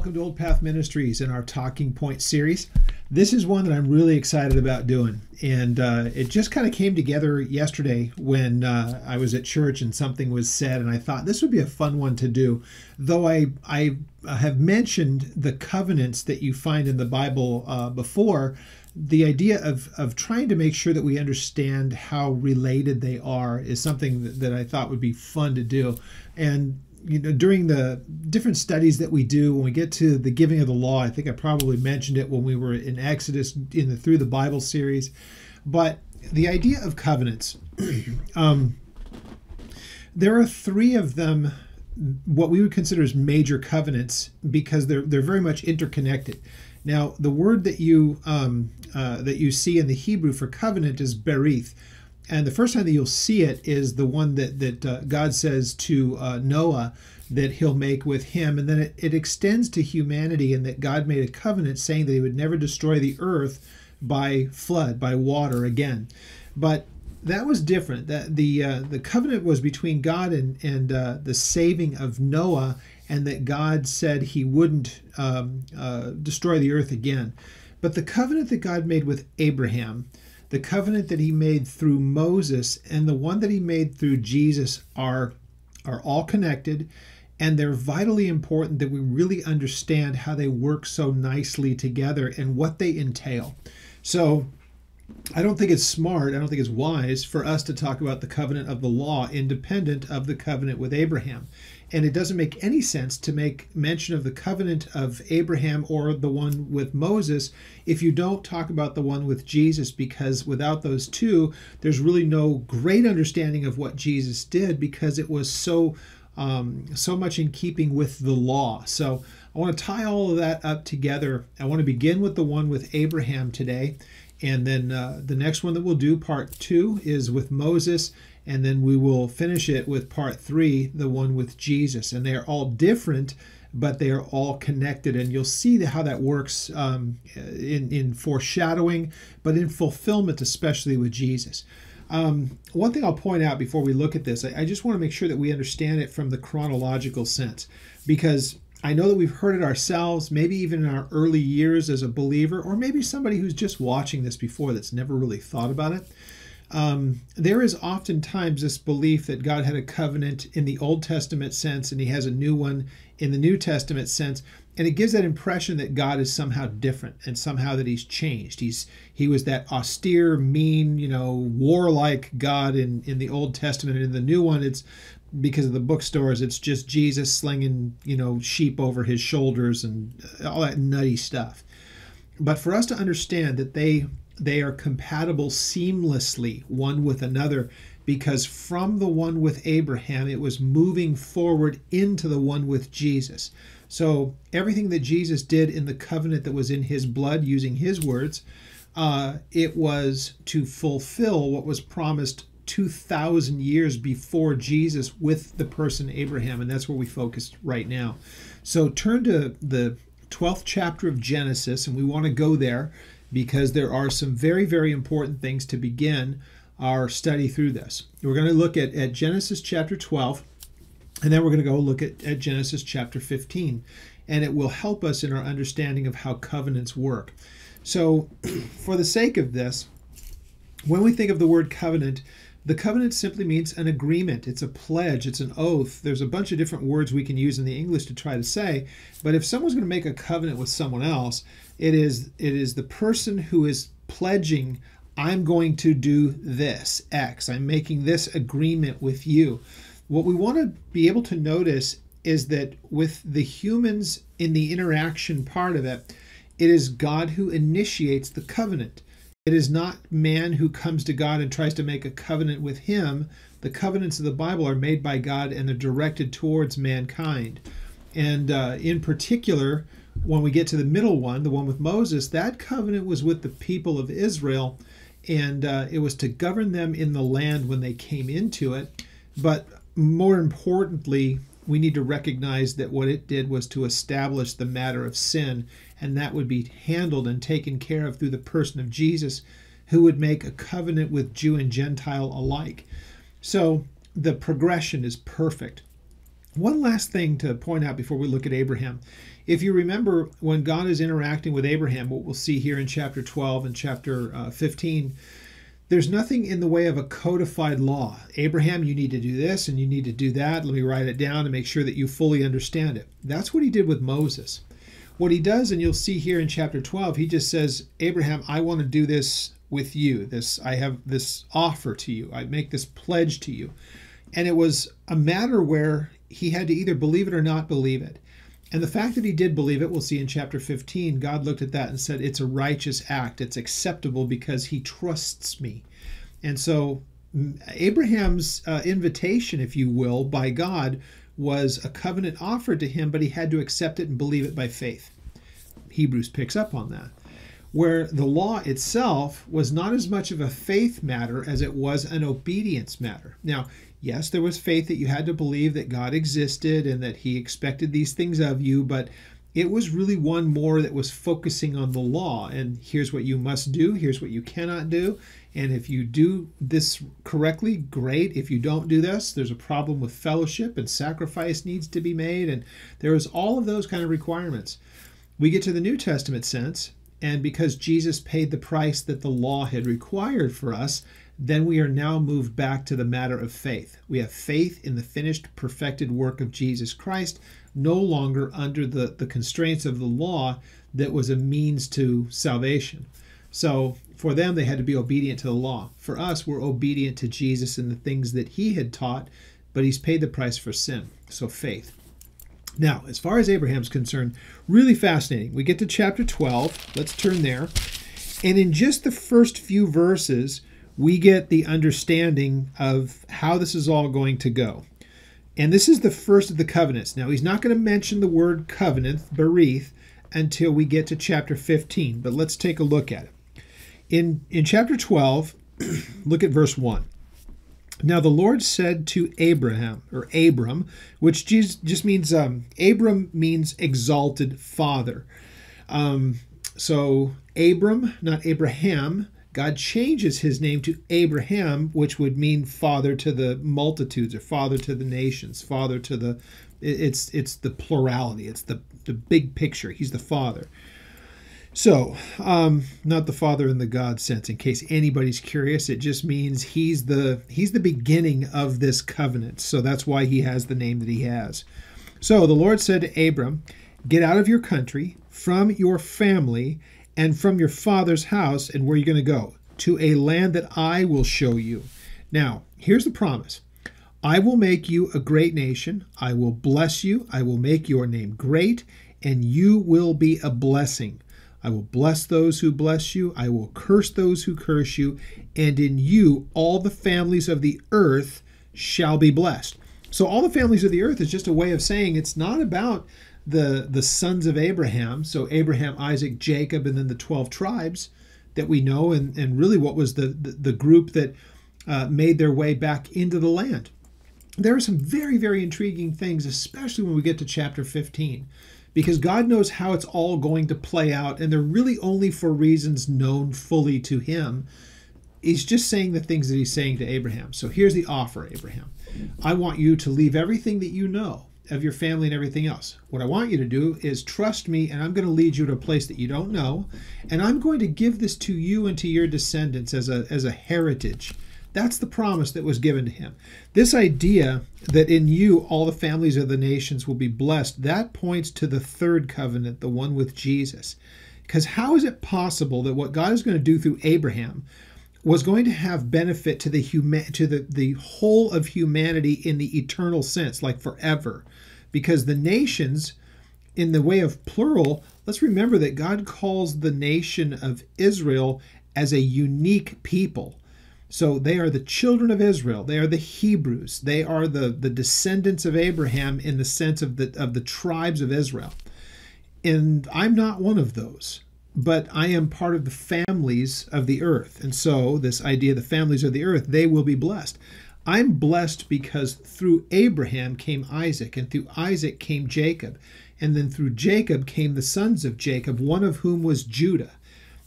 welcome to Old Path Ministries in our Talking Point series. This is one that I'm really excited about doing, and it just kind of came together yesterday when I was at church and something was said, and I thought this would be a fun one to do. Though I have mentioned the covenants that you find in the Bible before, the idea of trying to make sure that we understand how related they are is something that I thought would be fun to do. And during the different studies that we do, when we get to the giving of the law, I think I probably mentioned it when we were in Exodus in the Through the Bible series, but the idea of covenants, there are three of them, what we would consider as major covenants, because they're very much interconnected. Now, the word that you see in the Hebrew for covenant is berith. And the first time that you'll see it is the one that God says to Noah that he'll make with him. And then it extends to humanity, and that God made a covenant saying that he would never destroy the earth by flood, by water again. But that was different. That the covenant was between God and the saving of Noah, and that God said he wouldn't destroy the earth again. But the covenant that God made with Abraham, the covenant that he made through Moses, and the one that he made through Jesus are all connected, and they're vitally important that we really understand how they work so nicely together and what they entail. So I don't think it's smart, I don't think it's wise for us to talk about the covenant of the law independent of the covenant with Abraham. And it doesn't make any sense to make mention of the covenant of Abraham or the one with Moses if you don't talk about the one with Jesus, because without those two, there's really no great understanding of what Jesus did, because it was so much in keeping with the law. So I want to tie all of that up together. I want to begin with the one with Abraham today. And then the next one that we'll do, part 2, is with Moses. And then we will finish it with part 3, the one with Jesus. And they are all different, but they are all connected. And you'll see how that works in foreshadowing, but in fulfillment, especially with Jesus. One thing I'll point out before we look at this, I just want to make sure that we understand it from the chronological sense, because I know that we've heard it ourselves, maybe even in our early years as a believer, or maybe somebody who's just watching this before that's never really thought about it. There is oftentimes this belief that God had a covenant in the Old Testament sense, and he has a new one in the New Testament sense, and it gives that impression that God is somehow different and somehow that he's changed. He was that austere, mean, warlike God in the Old Testament, and in the new one, it's because of the bookstores, it's just Jesus slinging, sheep over his shoulders and all that nutty stuff. But for us to understand that they are compatible seamlessly one with another, because from the one with Abraham, it was moving forward into the one with Jesus. So everything that Jesus did in the covenant that was in his blood, using his words, it was to fulfill what was promised 2,000 years before Jesus with the person Abraham, and that's where we focus right now. So turn to the 12th chapter of Genesis, and we want to go there because there are some very, very important things to begin our study through this. We're going to look at Genesis chapter 12, and then we're going to go look at Genesis chapter 15, and it will help us in our understanding of how covenants work. So for the sake of this, when we think of the word covenant, the covenant simply means an agreement. It's a pledge. It's an oath. There's a bunch of different words we can use in the English to try to say, but if someone's going to make a covenant with someone else, it is the person who is pledging, I'm going to do this, X. I'm making this agreement with you. What we want to be able to notice is that with the humans in the interaction part of it, it is God who initiates the covenant. It is not man who comes to God and tries to make a covenant with him. The covenants of the Bible are made by God, and they're directed towards mankind. And in particular, when we get to the middle one, the one with Moses, that covenant was with the people of Israel, and it was to govern them in the land when they came into it. But more importantly, we need to recognize that what it did was to establish the matter of sin, and that would be handled and taken care of through the person of Jesus, who would make a covenant with Jew and Gentile alike. So the progression is perfect. One last thing to point out before we look at Abraham. If you remember, when God is interacting with Abraham, what we'll see here in chapter 12 and chapter 15, there's nothing in the way of a codified law. Abraham, you need to do this and you need to do that. Let me write it down to make sure that you fully understand it. That's what he did with Moses. What he does, and you'll see here in chapter 12, he just says, Abraham, I want to do this with you. I have this offer to you. I make this pledge to you. And it was a matter where he had to either believe it or not believe it. And the fact that he did believe it, we'll see in chapter 15, God looked at that and said, it's a righteous act. It's acceptable because he trusts me. And so Abraham's invitation, if you will, by God was a covenant offered to him, but he had to accept it and believe it by faith. Hebrews picks up on that. Where the law itself was not as much of a faith matter as it was an obedience matter. Now, yes, there was faith that you had to believe that God existed and that he expected these things of you, but it was really one more that was focusing on the law. And here's what you must do, here's what you cannot do. And if you do this correctly, great. If you don't do this, there's a problem with fellowship and sacrifice needs to be made. And there was all of those kind of requirements. We get to the New Testament sense, and because Jesus paid the price that the law had required for us, then we are now moved back to the matter of faith. We have faith in the finished, perfected work of Jesus Christ, no longer under the constraints of the law that was a means to salvation. So for them, they had to be obedient to the law. For us, we're obedient to Jesus and the things that he had taught, but he's paid the price for sin. So faith. Now, as far as Abraham's concerned, really fascinating. We get to chapter 12. Let's turn there. And in just the first few verses, we get the understanding of how this is all going to go. And this is the first of the covenants. Now, he's not going to mention the word covenant, berith, until we get to chapter 15. But let's take a look at it. In chapter 12, look at verse 1. Now the Lord said to Abraham, or Abram, which just means, Abram means exalted father. So Abram, not Abraham, God changes his name to Abraham, which would mean father to the multitudes or father to the nations, father to the, it's the plurality, it's the big picture. He's the father. So, not the father in the God sense, in case anybody's curious. It just means he's the beginning of this covenant. So that's why he has the name that he has. So the Lord said to Abram, get out of your country, from your family, and from your father's house, and where are you going to go? To a land that I will show you. Now, here's the promise. I will make you a great nation. I will bless you. I will make your name great, and you will be a blessing. I will bless those who bless you. I will curse those who curse you. And in you, all the families of the earth shall be blessed. So all the families of the earth is just a way of saying it's not about the sons of Abraham. So Abraham, Isaac, Jacob, and then the 12 tribes that we know. And really what was the group that made their way back into the land. There are some very, very intriguing things, especially when we get to chapter 15. Because God knows how it's all going to play out, and they're really only for reasons known fully to him. He's just saying the things that he's saying to Abraham. So here's the offer, Abraham. I want you to leave everything that you know of your family and everything else. What I want you to do is trust me, and I'm going to lead you to a place that you don't know, and I'm going to give this to you and to your descendants as a heritage. That's the promise that was given to him. This idea that in you all the families of the nations will be blessed, that points to the third covenant, the one with Jesus. Because how is it possible that what God is going to do through Abraham was going to have benefit to the whole of humanity in the eternal sense, like forever? Because the nations, in the way of plural, let's remember that God calls the nation of Israel as a unique people. So they are the children of Israel. They are the Hebrews. They are the descendants of Abraham in the sense of the tribes of Israel. And I'm not one of those, but I am part of the families of the earth. And so this idea, the families of the earth, they will be blessed. I'm blessed because through Abraham came Isaac, and through Isaac came Jacob. And then through Jacob came the sons of Jacob, one of whom was Judah.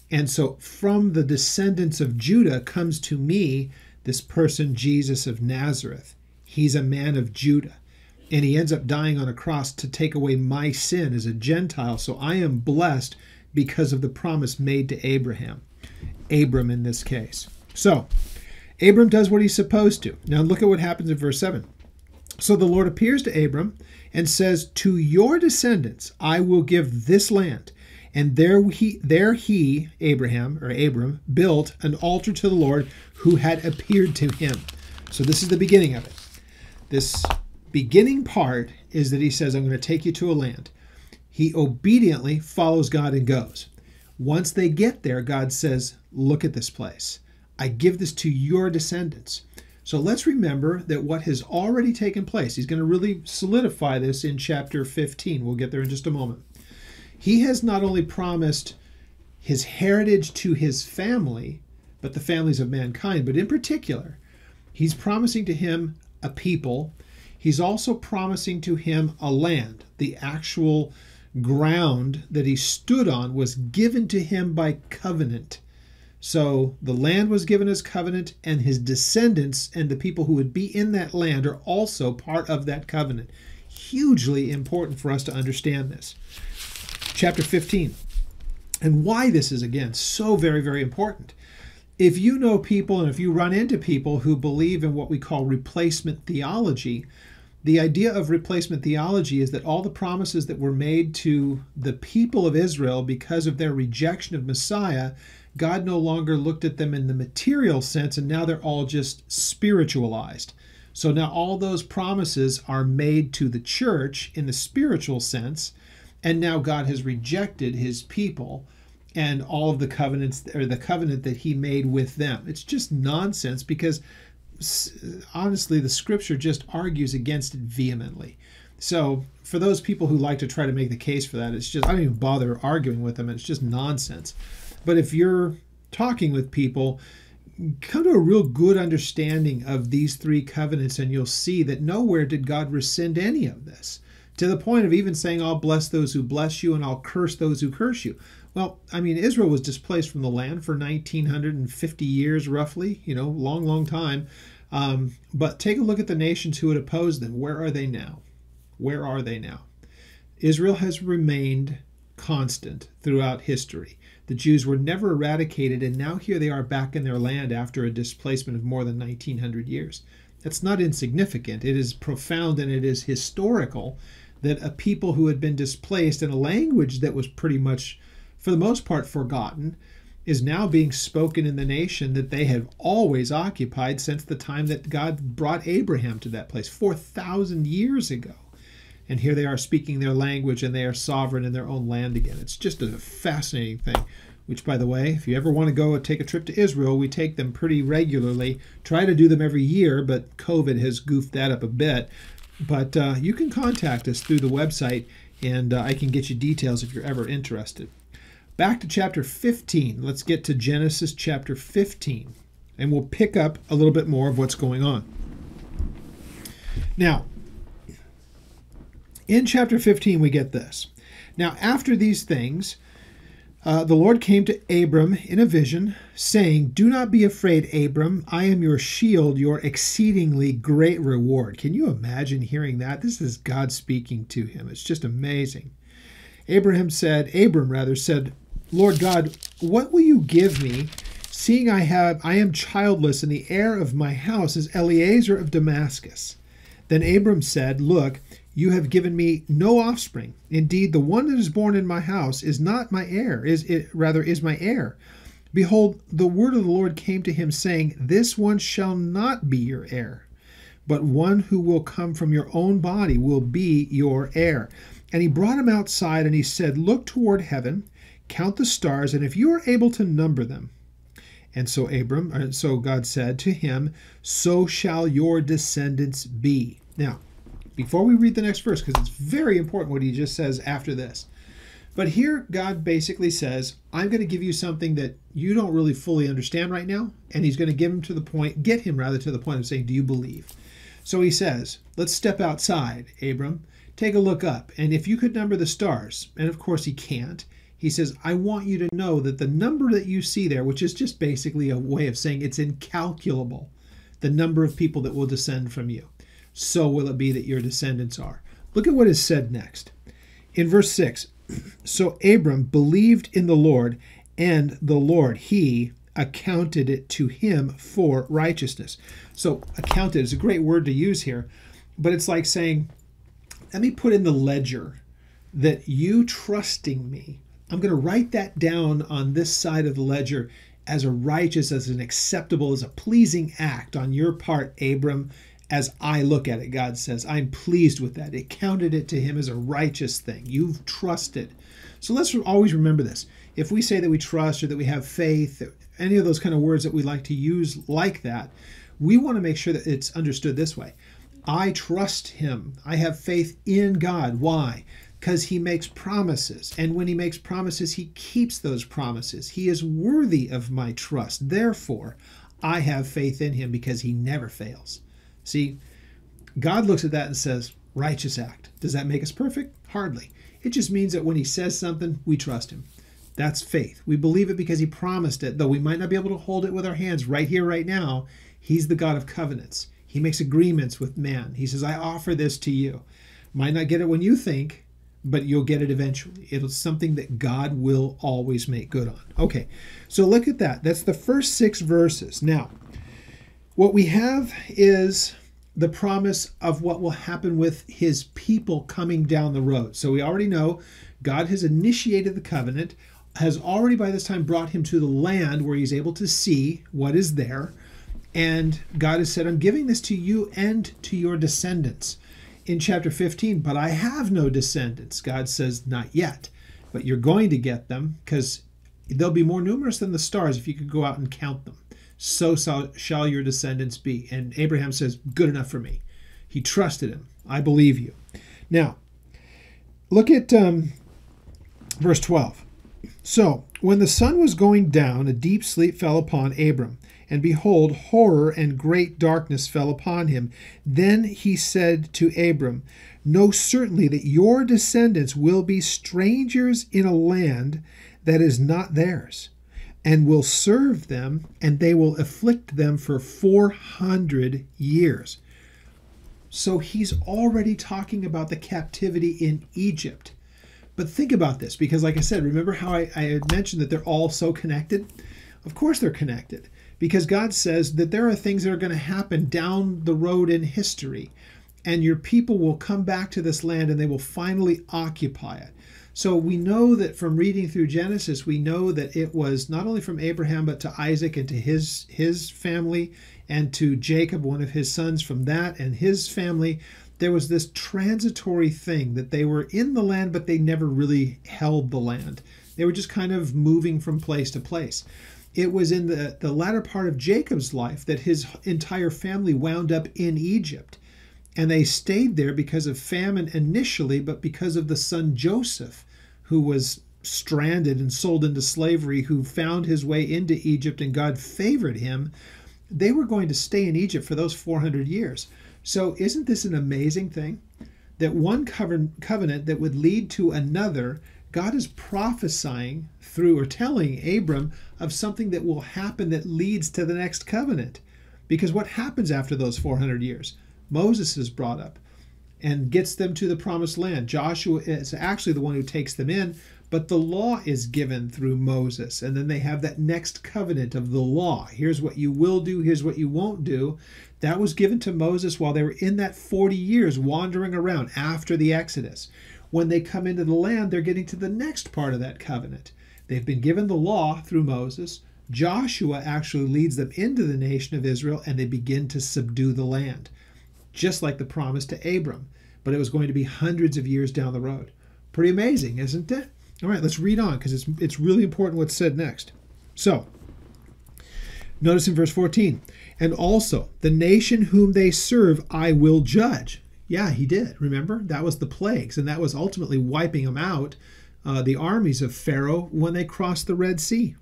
And so from the descendants of Judah comes to me this person, Jesus of Nazareth. He's a man of Judah. And he ends up dying on a cross to take away my sin as a Gentile. So I am blessed because of the promise made to Abraham. Abram in this case. So Abram does what he's supposed to. Now look at what happens in verse 7. So the Lord appears to Abram and says, to your descendants I will give this land. And there he, Abraham, or Abram, built an altar to the Lord who had appeared to him. So this is the beginning of it. This beginning part is that he says, I'm going to take you to a land. He obediently follows God and goes. Once they get there, God says, look at this place. I give this to your descendants. So let's remember that what has already taken place, he's going to really solidify this in chapter 15. We'll get there in just a moment. He has not only promised his heritage to his family, but the families of mankind, but in particular, he's promising to him a people. He's also promising to him a land. The actual ground that he stood on was given to him by covenant. So the land was given as covenant, and his descendants and the people who would be in that land are also part of that covenant. Hugely important for us to understand this. Chapter 15. And why this is, again, so very, very important. If you know people and if you run into people who believe in what we call replacement theology, the idea of replacement theology is that all the promises that were made to the people of Israel because of their rejection of Messiah, God no longer looked at them in the material sense, and now they're all just spiritualized. So now all those promises are made to the church in the spiritual sense, and now God has rejected his people and all of the covenants, or the covenant that he made with them. It's just nonsense, because honestly, the scripture just argues against it vehemently. So for those people who like to try to make the case for that, it's just, I don't even bother arguing with them. It's just nonsense. But if you're talking with people, come to a real good understanding of these three covenants, and you'll see that nowhere did God rescind any of this, to the point of even saying, I'll bless those who bless you and I'll curse those who curse you. Well, I mean, Israel was displaced from the land for 1950 years, roughly, long, long time. But take a look at the nations who had opposed them. Where are they now? Where are they now? Israel has remained constant throughout history. The Jews were never eradicated, and now here they are back in their land after a displacement of more than 1900 years. That's not insignificant. It is profound, and it is historical that a people who had been displaced in a language that was pretty much, for the most part, forgotten, is now being spoken in the nation that they have always occupied since the time that God brought Abraham to that place 4,000 years ago. And here they are speaking their language, and they are sovereign in their own land again. It's just a fascinating thing, which, by the way, if you ever want to go and take a trip to Israel, we take them pretty regularly. Try to do them every year, but COVID has goofed that up a bit. But you can contact us through the website, and I can get you details if you're ever interested. Back to chapter 15. Let's get to Genesis chapter 15, and we'll pick up a little bit more of what's going on. Now, in chapter 15, we get this. Now, after these things, the Lord came to Abram in a vision, saying, do not be afraid, Abram. I am your shield, your exceedingly great reward. Can you imagine hearing that? This is God speaking to him. It's just amazing. Abram said, Lord God, what will you give me, seeing I am childless, and the heir of my house is Eliezer of Damascus? Then Abram said, look, you have given me no offspring. Indeed, the one that is born in my house is not my heir, is my heir. Behold, the word of the Lord came to him, saying, this one shall not be your heir, but one who will come from your own body will be your heir. And he brought him outside, and he said, look toward heaven, count the stars, and if you are able to number them. And so God said to him, so shall your descendants be. Now, before we read the next verse, because it's very important what he just says after this. But here God basically says, I'm going to give you something that you don't really fully understand right now. And he's going to get him to the point of saying, do you believe? So he says, let's step outside, Abram. Take a look up. And if you could number the stars, and of course he can't, he says, I want you to know that the number that you see there, which is just basically a way of saying it's incalculable, the number of people that will descend from you. so will it be that your descendants are. Look at what is said next. In verse 6, so Abram believed in the Lord, and the Lord, he accounted it to him for righteousness. So accounted is a great word to use here, but it's like saying, let me put in the ledger that you trusting me, I'm going to write that down on this side of the ledger as a righteous, as an acceptable, as a pleasing act on your part, Abram. As I look at it, God says, I'm pleased with that. It counted it to him as a righteous thing. You've trusted. So let's always remember this. If we say that we trust or that we have faith, any of those kind of words that we like to use like that, we want to make sure that it's understood this way. I trust him. I have faith in God. Why? Because he makes promises. And when he makes promises, he keeps those promises. He is worthy of my trust. Therefore, I have faith in him because he never fails. See, God looks at that and says, righteous act. Does that make us perfect? Hardly. It just means that when he says something, we trust him. That's faith. We believe it because he promised it, though we might not be able to hold it with our hands right here, right now. He's the God of covenants. He makes agreements with man. He says, I offer this to you. Might not get it when you think, but you'll get it eventually. It's something that God will always make good on. Okay, so look at that. That's the first 6 verses. Now, what we have is the promise of what will happen with his people coming down the road. So we already know God has initiated the covenant, has already by this time brought him to the land where he's able to see what is there. And God has said, I'm giving this to you and to your descendants. In chapter 15, but I have no descendants. God says, not yet, but you're going to get them because they'll be more numerous than the stars if you could go out and count them. So shall your descendants be. And Abraham says, good enough for me. He trusted him. I believe you. Now, look at verse 12. So, when the sun was going down, a deep sleep fell upon Abram. And behold, horror and great darkness fell upon him. Then he said to Abram, know certainly that your descendants will be strangers in a land that is not theirs, and will serve them, and they will afflict them for 400 years. So he's already talking about the captivity in Egypt. But think about this, because like I said, remember how I had mentioned that they're all so connected? Of course they're connected, because God says that there are things that are going to happen down the road in history, and your people will come back to this land and they will finally occupy it. So we know that from reading through Genesis, we know that it was not only from Abraham, but to Isaac and to his family, and to Jacob, one of his sons, from that and his family. There was this transitory thing that they were in the land, but they never really held the land. They were just kind of moving from place to place. It was in the latter part of Jacob's life that his entire family wound up in Egypt. And they stayed there because of famine initially, but because of the son Joseph, who was stranded and sold into slavery, who found his way into Egypt and God favored him. They were going to stay in Egypt for those 400 years. So isn't this an amazing thing? That one covenant that would lead to another, God is prophesying through or telling Abram of something that will happen that leads to the next covenant. Because what happens after those 400 years? Moses is brought up and gets them to the promised land. Joshua is actually the one who takes them in, but the law is given through Moses. And then they have that next covenant of the law. Here's what you will do, here's what you won't do. That was given to Moses while they were in that 40 years wandering around after the Exodus. When they come into the land, they're getting to the next part of that covenant. They've been given the law through Moses. Joshua actually leads them into the nation of Israel, and they begin to subdue the land, just like the promise to Abram. But it was going to be hundreds of years down the road. Pretty amazing, isn't it? All right, let's read on, because it's really important what's said next. So, notice in verse 14, and also the nation whom they serve I will judge. Yeah, he did. Remember? That was the plagues, and that was ultimately wiping them out, the armies of Pharaoh, when they crossed the Red Sea.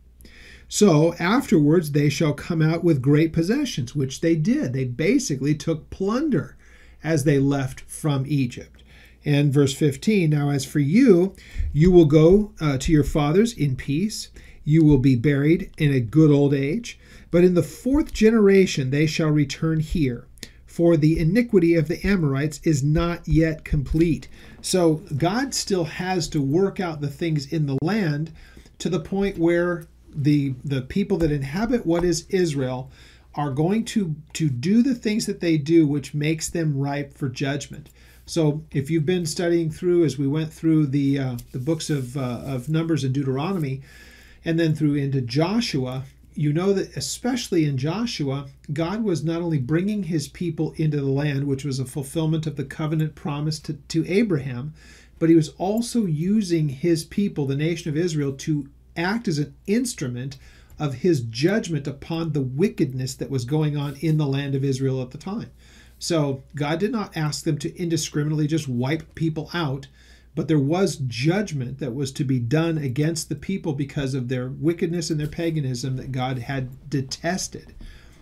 So afterwards they shall come out with great possessions, which they did. They basically took plunder as they left from Egypt. And verse 15, now as for you, you will go to your fathers in peace. You will be buried in a good old age. But in the 4th generation they shall return here. for the iniquity of the Amorites is not yet complete. So God still has to work out the things in the land to the point where the people that inhabit what is Israel are going to do the things that they do, which makes them ripe for judgment. So if you've been studying through, as we went through the books of Numbers and Deuteronomy, and then through into Joshua, you know that especially in Joshua, God was not only bringing his people into the land, which was a fulfillment of the covenant promise to Abraham, but he was also using his people, the nation of Israel, to act as an instrument of his judgment upon the wickedness that was going on in the land of Israel at the time. So God did not ask them to indiscriminately just wipe people out, but there was judgment that was to be done against the people because of their wickedness and their paganism that God had detested.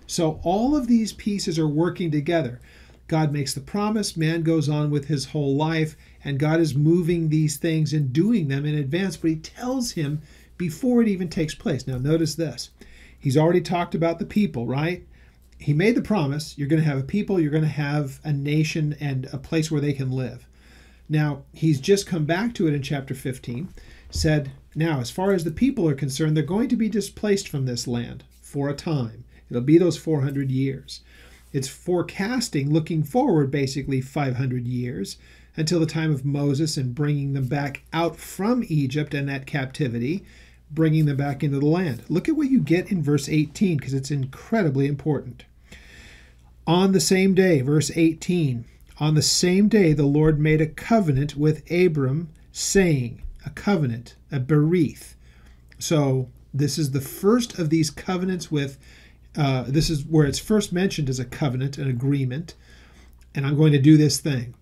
So all of these pieces are working together. God makes the promise, man goes on with his whole life, and God is moving these things and doing them in advance, but he tells him before it even takes place. Now notice this. He's already talked about the people, right? He made the promise, you're going to have a people, you're going to have a nation and a place where they can live. Now, he's just come back to it in chapter 15, said, now, as far as the people are concerned, they're going to be displaced from this land for a time. It'll be those 400 years. It's forecasting, looking forward, basically 500 years until the time of Moses and bringing them back out from Egypt and that captivity, bringing them back into the land. Look at what you get in verse 18, because it's incredibly important. On the same day, verse 18, on the same day the Lord made a covenant with Abram, saying, a covenant, a berith. So this is the first of these covenants with, this is where it's first mentioned as a covenant, an agreement, and I'm going to do this thing.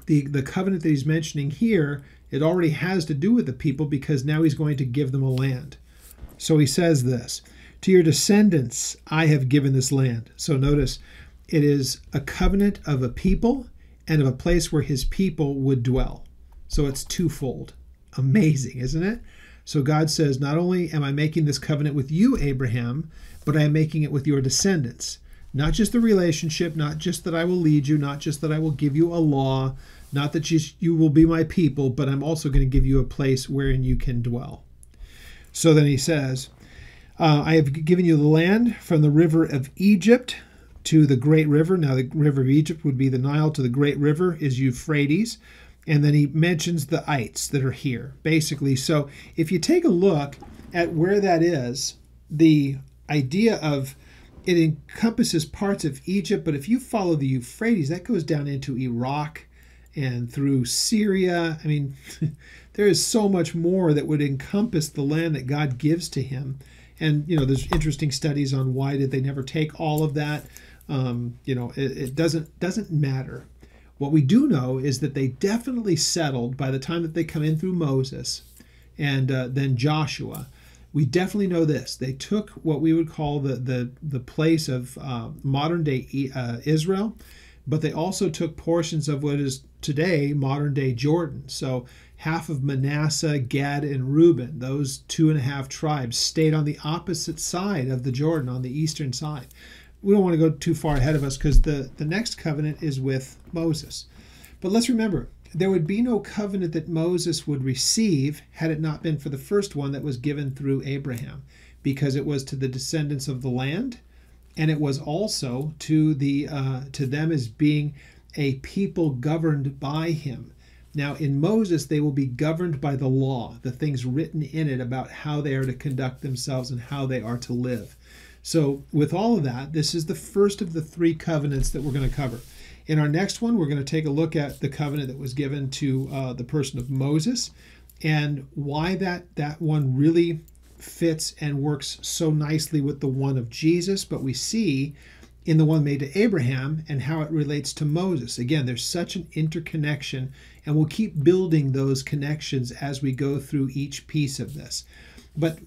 The covenant that he's mentioning here, it already has to do with the people because now he's going to give them a land. So he says this, to your descendants I have given this land. So notice, it is a covenant of a people and of a place where his people would dwell. So it's twofold. Amazing, isn't it? So God says, not only am I making this covenant with you, Abraham, but I am making it with your descendants. Not just the relationship, not just that I will lead you, not just that I will give you a law, not that you will be my people, but I'm also going to give you a place wherein you can dwell. So then he says, I have given you the land from the river of Egypt to the great river. Now the river of Egypt would be the Nile. To the great river is Euphrates. And then he mentions the ites that are here, basically. So if you take a look at where that is, the idea of it encompasses parts of Egypt, but if you follow the Euphrates, that goes down into Iraq and through Syria. I mean, there is so much more that would encompass the land that God gives to him. And, you know, there's interesting studies on why did they never take all of that. It doesn't matter. What we do know is that they definitely settled by the time that they come in through Moses and then Joshua. We definitely know this. They took what we would call the place of modern day Israel, but they also took portions of what is today modern day Jordan. So half of Manasseh, Gad, and Reuben, those 2.5 tribes, stayed on the opposite side of the Jordan, on the eastern side. We don't want to go too far ahead of us because the next covenant is with Moses. But let's remember, there would be no covenant that Moses would receive had it not been for the first one that was given through Abraham, because it was to the descendants of the land, and it was also to them as being a people governed by him. Now, in Moses, they will be governed by the law, the things written in it about how they are to conduct themselves and how they are to live. So with all of that, this is the first of the 3 covenants that we're going to cover. In our next one, we're going to take a look at the covenant that was given to the person of Moses and why that one really fits and works so nicely with the one of Jesus, but we see in the one made to Abraham and how it relates to Moses. Again, there's such an interconnection, and we'll keep building those connections as we go through each piece of this. But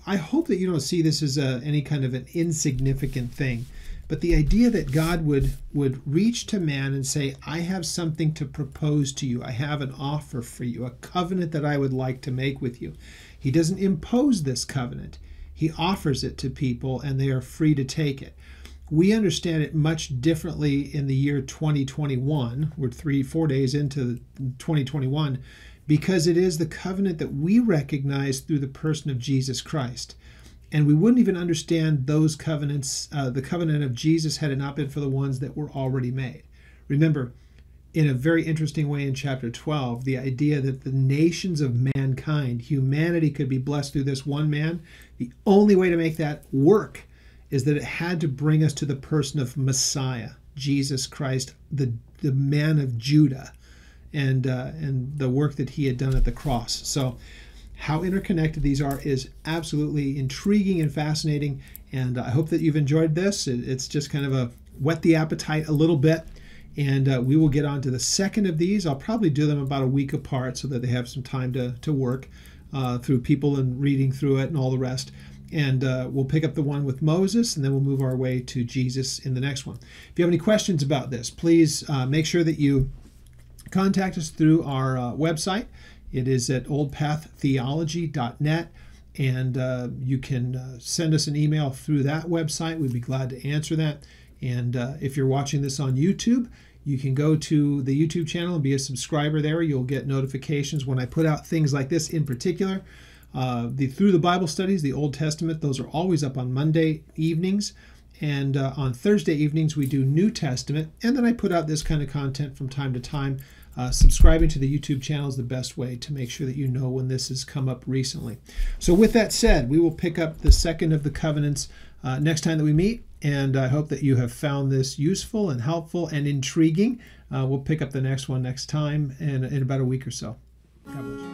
I hope that you don't see this as any kind of an insignificant thing, but the idea that God would reach to man and say, I have something to propose to you. I have an offer for you, a covenant that I would like to make with you. He doesn't impose this covenant. He offers it to people, and they are free to take it. we understand it much differently in the year 2021. We're 3-4 days into 2021 because it is the covenant that we recognize through the person of Jesus Christ. And we wouldn't even understand those covenants, the covenant of Jesus, had it not been for the ones that were already made. Remember, in a very interesting way in chapter 12, the idea that the nations of mankind, humanity, could be blessed through this one man, the only way to make that work is that it had to bring us to the person of Messiah, Jesus Christ, the man of Judah, and the work that he had done at the cross. So how interconnected these are is absolutely intriguing and fascinating, and I hope that you've enjoyed this. It's just kind of a whet the appetite a little bit, and we will get on to the second of these. I'll probably do them about a week apart so that they have some time to work through people and reading through it and all the rest. And we'll pick up the one with Moses, and then we'll move our way to Jesus in the next one. If you have any questions about this, please make sure that you contact us through our website. It is at oldpaththeology.net, and you can send us an email through that website. We'd be glad to answer that. And if you're watching this on YouTube, you can go to the YouTube channel and be a subscriber there. You'll get notifications when I put out things like this in particular. Through the Bible studies, the Old Testament, those are always up on Monday evenings. And on Thursday evenings, we do New Testament. And then I put out this kind of content from time to time. Subscribing to the YouTube channel is the best way to make sure that you know when this has come up recently. So with that said, we will pick up the second of the covenants next time that we meet. And I hope that you have found this useful and helpful and intriguing. We'll pick up the next one next time in about a week or so. God bless you.